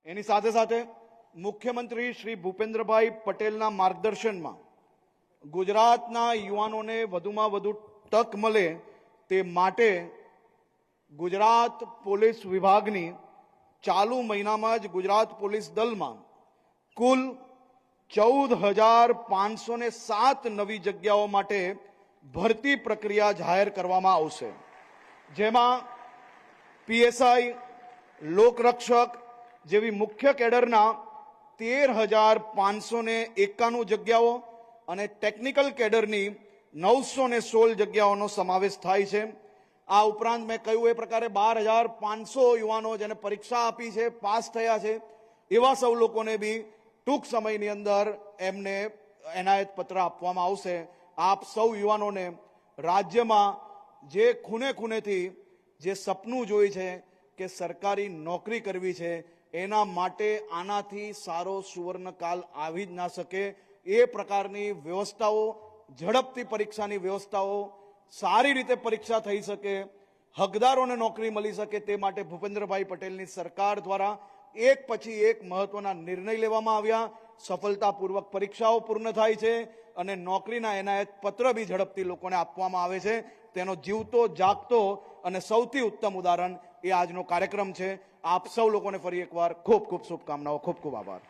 એની સાથે સાથે મુખ્યમંત્રી શ્રી ભૂપેન્દ્રભાઈ પટેલના માર્ગદર્શનમાં ગુજરાતના યુવાનોને વધુમાં વધુ તક મળે તે માટે ગુજરાત પોલીસ વિભાગની ચાલુ મહિનામાં જ ગુજરાત પોલીસ દળમાં કુલ 14,507 નવી જગ્યાઓ માટે ભરતી પ્રક્રિયા જાહેર કરવામાં આવશે, જેમાં પીએસઆઈ, લોકરક્ષક જેવી મુખ્ય કેડરના 13,591 જગ્યાઓ અને ટેકનિકલ કેડરની 916 જગ્યાઓનો સમાવેશ થાય છે। આ ઉપરાંત મેં કહ્યું એ પ્રકારે 12,500 યુવાનો જેને પરીક્ષા આપી છે, પાસ થયા છે, એવા સૌ લોકોને બી ટૂંક સમયની અંદર એમને એનાયત પત્ર આપવામાં આવશે। આપ સૌ યુવાનોને રાજ્યમાં જે ખૂણે ખૂણેથી જે સપનું જોઈ છે કે સરકારી નોકરી કરવી છે, એના માટે આનાથી સારો સુવર્ણકાલ આવી જ ના શકે। એ પ્રકારની વ્યવસ્થાઓ, ઝડપથી પરીક્ષાની વ્યવસ્થાઓ, સારી રીતે પરીક્ષા થઈ શકે, હકદારોને નોકરી મળી શકે, તે માટે ભૂપેન્દ્રભાઈ પટેલની સરકાર દ્વારા એક પછી એક મહત્વના નિર્ણય લેવામાં આવ્યા। સફળતાપૂર્વક પરીક્ષાઓ પૂર્ણ થાય છે અને નોકરીના એનાયત પત્ર બી ઝડપથી લોકોને આપવામાં આવે છે। તેનો જીવતો જાગતો અને સૌથી ઉત્તમ ઉદાહરણ એ આજનો કાર્યક્રમ છે। આપ સૌ લોકોને ફરી એકવાર ખૂબ ખૂબ શુભકામનાઓ, ખૂબ ખૂબ આભાર।